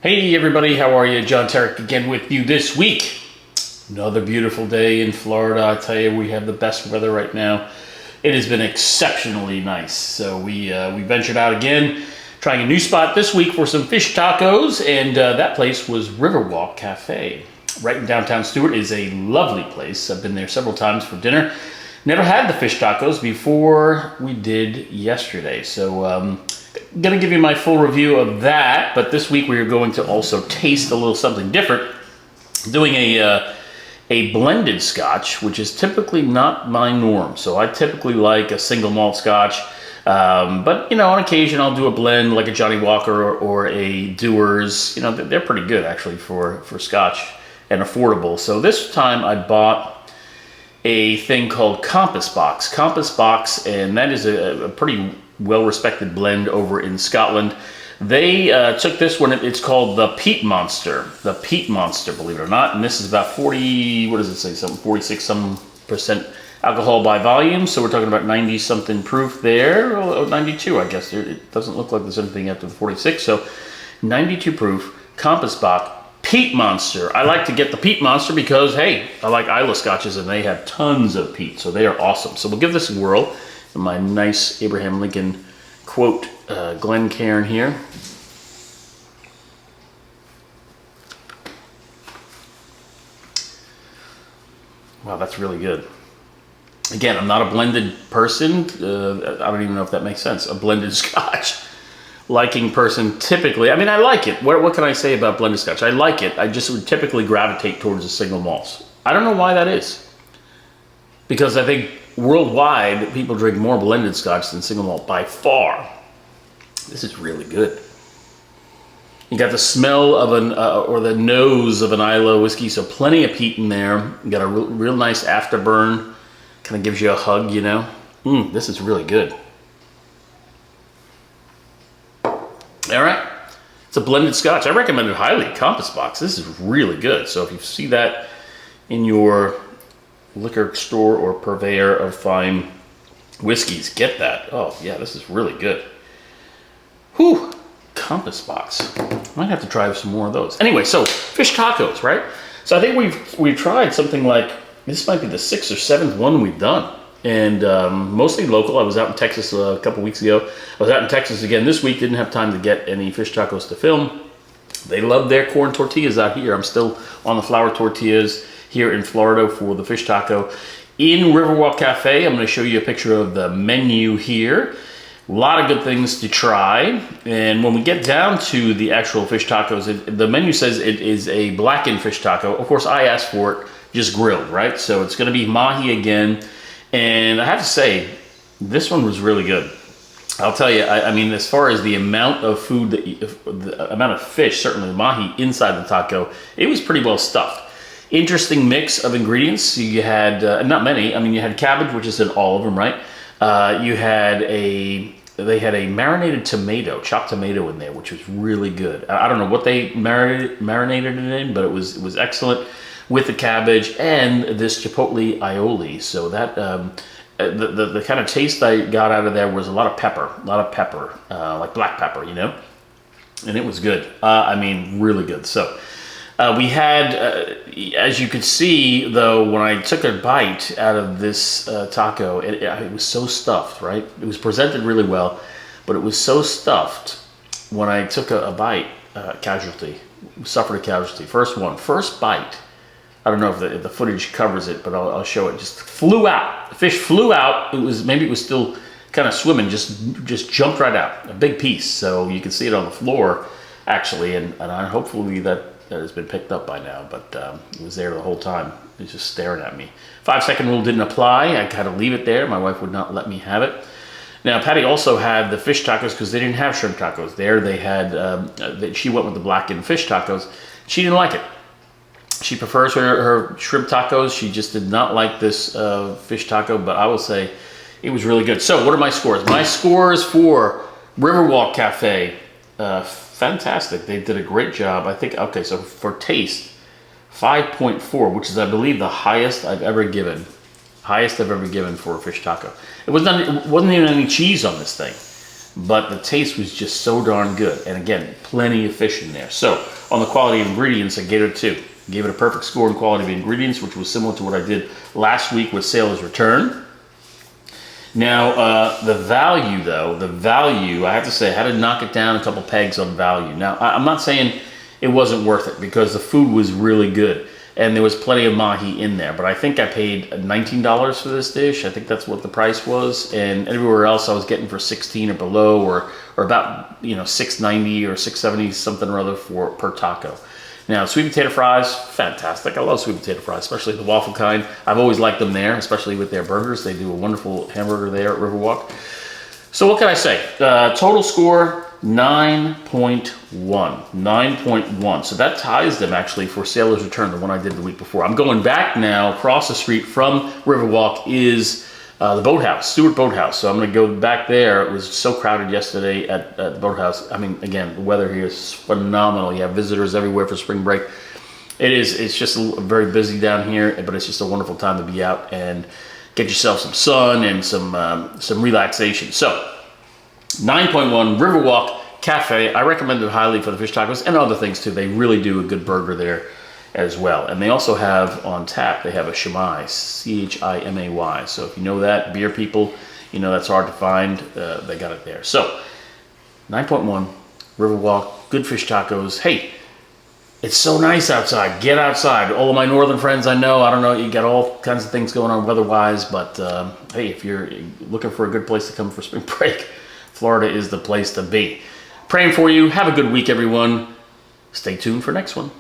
Hey everybody, how are you? John Tarek again with you this week. Another beautiful day in Florida. I tell you, we have the best weather right now. It has been exceptionally nice. So we ventured out again, trying a new spot this week for some fish tacos, and that place was Riverwalk Cafe. Right in downtown Stuart. Is a lovely place. I've been there several times for dinner. Never had the fish tacos before we did yesterday. So gonna give you my full review of that, but this week we are going to also taste a little something different. Doing a blended Scotch, which is typically not my norm. So I typically like a single malt Scotch, but you know, on occasion I'll do a blend like a Johnny Walker or a Dewar's. You know, they're pretty good actually for Scotch and affordable. So this time I bought a thing called Compass Box, and that is a pretty well-respected blend over in Scotland. They took this one, it's called the Peat Monster, believe it or not, and this is about 40, what does it say, something 46% alcohol by volume, so we're talking about 90 something proof there, or 92 I guess. It doesn't look like there's anything after the 46, so 92 proof, Compass Box, Peat Monster. I like to get the Peat Monster because, hey, I like Isla Scotches and they have tons of peat, so they are awesome. So we'll give this a whirl. My nice Abraham Lincoln quote Glencairn here. Wow, that's really good. Again, I'm not a blended person. I don't even know if that makes sense. A blended Scotch liking person typically. I mean, I like it. What can I say about blended Scotch? I like it. I just would typically gravitate towards a single malt. I don't know why that is. Because I think worldwide, people drink more blended Scotch than single malt by far. This is really good. You got the smell of or the nose of an Isla whiskey, so plenty of peat in there. You got a real nice afterburn. Kind of gives you a hug, you know. This is really good. All right, it's a blended Scotch. I recommend it highly. Compass Box. This is really good. So if you see that in your liquor store or purveyor of fine whiskeys, get that. Oh yeah, this is really good. Whew, Compass Box. Might have to try some more of those. Anyway, so fish tacos, right? So I think we've tried something like, this might be the 6th or 7th one we've done, and mostly local. I was out in Texas a couple weeks ago. I was out in Texas again this week. Didn't have time to get any fish tacos to film. They love their corn tortillas out here. I'm still on the flour tortillas here in Florida for the fish taco in Riverwalk Cafe. I'm going to show you a picture of the menu here. A lot of good things to try. And when we get down to the actual fish tacos, the menu says it is a blackened fish taco. Of course, I asked for it just grilled, right? So it's going to be mahi again. And I have to say, this one was really good. I'll tell you, I mean, as far as the amount of food, the amount of fish, certainly mahi inside the taco, it was pretty well stuffed. Interesting mix of ingredients. You had, not many, I mean, you had cabbage, which is in all of them, right? They had a marinated tomato, chopped tomato in there, which was really good. I don't know what they marinated it in, but it was excellent with the cabbage and this chipotle aioli. So that, the kind of taste I got out of there was a lot of pepper, like black pepper, you know? And it was good. I mean, really good. So we had, as you could see, though, when I took a bite out of this taco, it was so stuffed, right? It was presented really well, but it was so stuffed when I took a bite, suffered a casualty. First bite. I don't know if the footage covers it, but I'll show it. Just flew out. The fish flew out. Maybe it was still kind of swimming, just jumped right out. A big piece, so you can see it on the floor, actually, and hopefully that has been picked up by now, but it was there the whole time. It was just staring at me. 5-second rule didn't apply. I had to leave it there. My wife would not let me have it. Now, Patty also had the fish tacos because they didn't have shrimp tacos. There they had, she went with the blackened fish tacos. She didn't like it. She prefers her shrimp tacos. She just did not like this fish taco, but I will say it was really good. So what are my scores? My scores for Riverwalk Cafe, fantastic. They did a great job. I think, okay, so for taste, 5.4, which is, I believe, the highest I've ever given. Highest I've ever given for a fish taco. It wasn't even any cheese on this thing. but the taste was just so darn good. And again, plenty of fish in there. So on the quality of ingredients, I gave it a 2. Gave it a perfect score in quality of ingredients, which was similar to what I did last week with Sailor's Return. Now, the value, though, I have to say, I had to knock it down a couple pegs on value. Now, I'm not saying it wasn't worth it, because the food was really good, and there was plenty of mahi in there, but I think I paid $19 for this dish. I think that's what the price was, and everywhere else I was getting for 16 or below, or about, you know, $6.90 or $6.70, something or other per taco. Now, sweet potato fries, fantastic. I love sweet potato fries, especially the waffle kind. I've always liked them there, especially with their burgers. They do a wonderful hamburger there at Riverwalk. So what can I say? Total score, 9.1. 9.1. So that ties them actually for Sailor's Return, the one I did the week before. I'm going back now. Across the street from Riverwalk is the boathouse, Stuart Boathouse. So I'm going to go back there. It was so crowded yesterday at the boathouse. I mean, again, the weather here is phenomenal. You have visitors everywhere for spring break. It's just very busy down here, but it's just a wonderful time to be out and get yourself some sun and some relaxation. So 9.1 Riverwalk Cafe. I recommend it highly for the fish tacos and other things too. They really do a good burger there as well. And they also have on tap, they have a Chimay, C-H-I-M-A-Y. So if you know that, beer people, you know that's hard to find. They got it there. So 9.1 Riverwalk, good fish tacos. Hey, it's so nice outside. Get outside. All of my northern friends I know, you got all kinds of things going on weather-wise, but hey, if you're looking for a good place to come for spring break, Florida is the place to be. Praying for you. Have a good week, everyone. Stay tuned for next one.